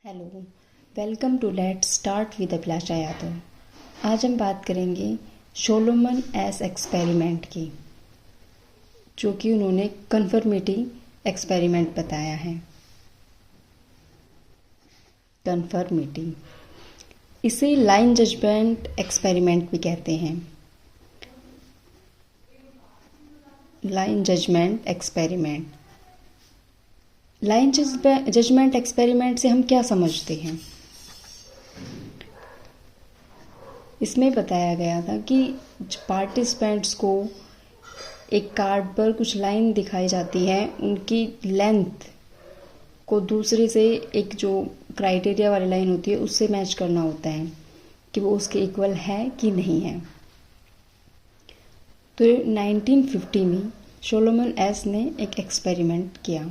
Hello, welcome to let's start with Abhilasha Yadav. आज हम बात करेंगे सोलोमन एस एक्सपेरिमेंट की, जो कि उन्होंने कन्फर्मिटी एक्सपेरिमेंट बताया है। कन्फर्मिटी, इसे लाइन जजमेंट एक्सपेरिमेंट भी कहते हैं। Line judgement experiment, line judgement experiment से हम क्या समझते हैं? इसमें बताया गया था कि पार्टिसिपेंट्स को एक कार्ड पर कुछ लाइन दिखाई जाती है, उनकी लेंथ को दूसरे से एक जो क्राइटेरिया वाली लाइन होती है उससे मैच करना होता है कि वो उसके इक्वल है कि नहीं है। तो 1950 में सोलोमन एस ने एक एक्सपेरिमेंट किया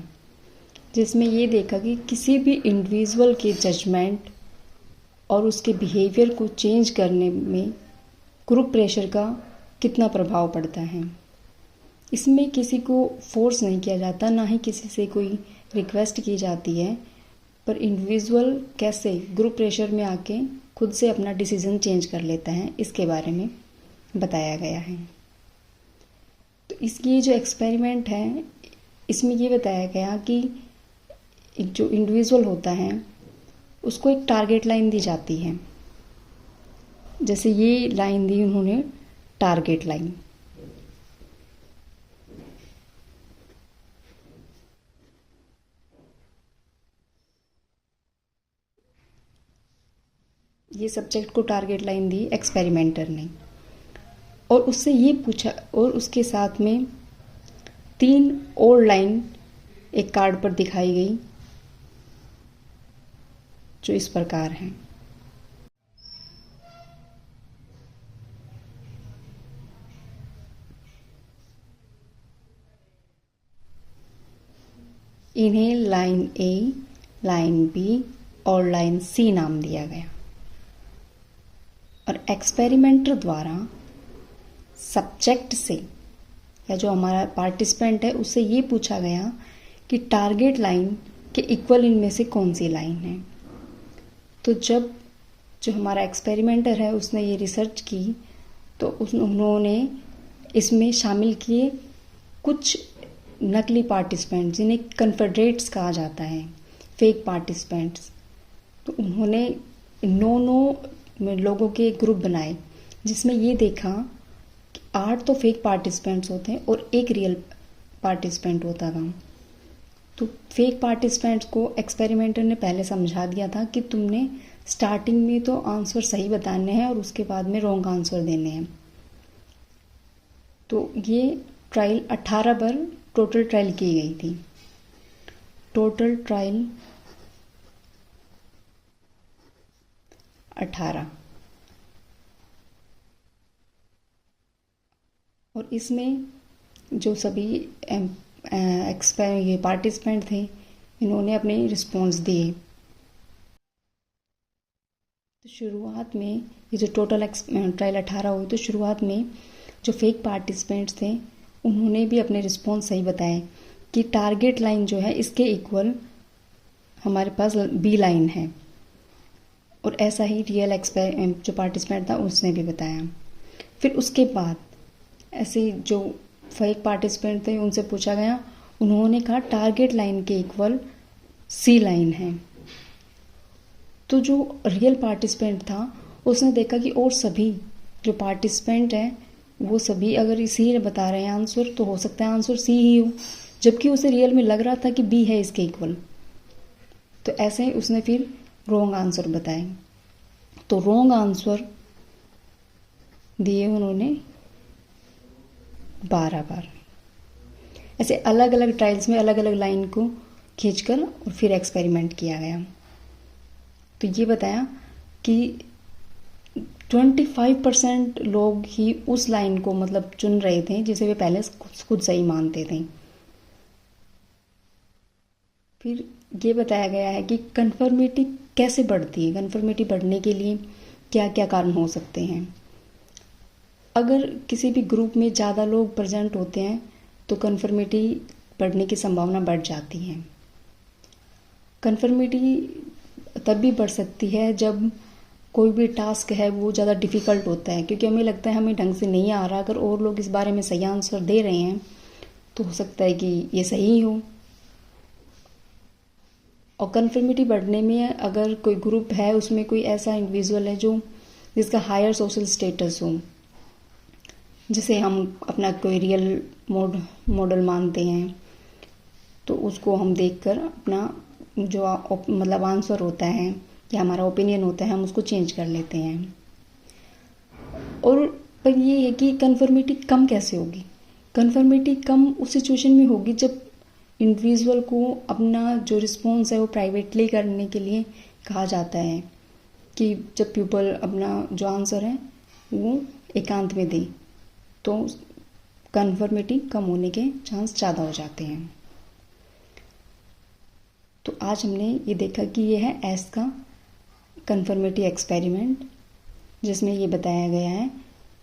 जिसमें ये देखा कि किसी भी इंडिविजुअल के जजमेंट और उसके बिहेवियर को चेंज करने में ग्रुप प्रेशर का कितना प्रभाव पड़ता है। इसमें किसी को फोर्स नहीं किया जाता, ना ही किसी से कोई रिक्वेस्ट की जाती है, पर इंडिविजुअल कैसे ग्रुप प्रेशर में आके खुद से अपना डिसीजन चेंज कर लेता है, इसके बारे में बताया गया है। तो इसकी जो एक्सपेरिमेंट है इसमें ये बताया गया कि एक जो इंडिविजुअल होता है उसको एक टारगेट लाइन दी जाती है। जैसे ये लाइन दी उन्होंने, टारगेट लाइन। ये सब्जेक्ट को टारगेट लाइन दी एक्सपेरिमेंटर ने, और उससे ये पूछा, और उसके साथ में 3 और लाइन एक कार्ड पर दिखाई गई जो इस प्रकार हैं। इन्हें लाइन ए, लाइन बी और लाइन सी नाम दिया गया, और एक्सपेरिमेंटर द्वारा सब्जेक्ट से या जो हमारा पार्टिसिपेंट है उससे ये पूछा गया कि टारगेट लाइन के इक्वल इनमें से कौन सी लाइन है। तो जब जो हमारा एक्सपेरिमेंटर है उसने ये रिसर्च की तो उन्होंने इसमें शामिल किए कुछ नकली पार्टिसिपेंट जिन्हें कन्फेडरेट्स कहा जाता है, फेक पार्टिसिपेंट्स। तो उन्होंने 9 लोगों के ग्रुप बनाए जिसमें ये देखा कि 8 तो फेक पार्टिसिपेंट्स होते हैं और 1 रियल पार्टिसिपेंट होता था। तो फेक पार्टिसिपेंट्स को एक्सपेरिमेंटर ने पहले समझा दिया था कि तुमने स्टार्टिंग में तो आंसर सही बताने हैं और उसके बाद में रॉन्ग आंसर देने हैं। तो ये ट्रायल 18 बार टोटल ट्रायल की गई थी। टोटल ट्रायल 18, और इसमें जो सभी ये पार्टिसिपेंट थे इन्होंने अपने रिस्पॉन्स दिए। तो शुरुआत में ये जो टोटल ट्रायल 18 हुई, तो शुरुआत में जो फेक पार्टिसिपेंट्स थे उन्होंने भी अपने रिस्पॉन्स सही बताए कि टारगेट लाइन जो है इसके इक्वल हमारे पास बी लाइन है, और ऐसा ही रियल जो पार्टिसिपेंट था उसने भी बताया। फिर उसके बाद ऐसे जो फेक पार्टिसिपेंट थे उनसे पूछा गया, उन्होंने कहा टारगेट लाइन के इक्वल सी लाइन है। तो जो रियल पार्टिसिपेंट था उसने देखा कि और सभी जो पार्टिसिपेंट हैं वो सभी अगर इसी बता रहे हैं आंसर, तो हो सकता है आंसर सी ही हो, जबकि उसे रियल में लग रहा था कि बी है इसके इक्वल। तो ऐसे ही उसने फिर रॉन्ग आंसर बताए। तो रॉन्ग आंसर दिए उन्होंने 12 बार। ऐसे अलग अलग ट्रायल्स में अलग अलग लाइन को खींचकर और फिर एक्सपेरिमेंट किया गया। तो ये बताया कि 25% लोग ही उस लाइन को मतलब चुन रहे थे जिसे वे पहले खुद सही मानते थे। फिर ये बताया गया है कि कन्फर्मिटी कैसे बढ़ती है, कन्फर्मिटी बढ़ने के लिए क्या क्या कारण हो सकते हैं। अगर किसी भी ग्रुप में ज़्यादा लोग प्रेजेंट होते हैं तो कन्फर्मिटी बढ़ने की संभावना बढ़ जाती है। कन्फर्मिटी तब भी बढ़ सकती है जब कोई भी टास्क है वो ज़्यादा डिफ़िकल्ट होता है, क्योंकि हमें लगता है हमें ढंग से नहीं आ रहा। अगर और लोग इस बारे में सही आंसर दे रहे हैं तो हो सकता है कि ये सही हो। और कन्फर्मिटी बढ़ने में अगर कोई ग्रुप है उसमें कोई ऐसा इंडिविजुअल है जो जिसका हायर सोशल स्टेटस हो, जिसे हम अपना कोई रियल मॉडल मानते हैं, तो उसको हम देखकर अपना जो मतलब आंसर होता है या हमारा ओपिनियन होता है हम उसको चेंज कर लेते हैं। और पर ये है कि कन्फर्मिटी कम कैसे होगी? कन्फर्मिटी कम उस सिचुएशन में होगी जब इंडिविजुअल को अपना जो रिस्पॉन्स है वो प्राइवेटली करने के लिए कहा जाता है, कि जब पीपल अपना जो आंसर है वो एकांत में दे, तो कन्फर्मिटी कम होने के चांस ज़्यादा हो जाते हैं। तो आज हमने ये देखा कि ये है एस का कन्फर्मिटी एक्सपेरिमेंट, जिसमें ये बताया गया है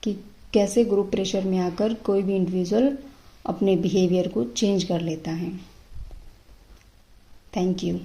कि कैसे ग्रुप प्रेशर में आकर कोई भी इंडिविजुअल अपने बिहेवियर को चेंज कर लेता है। Thank you.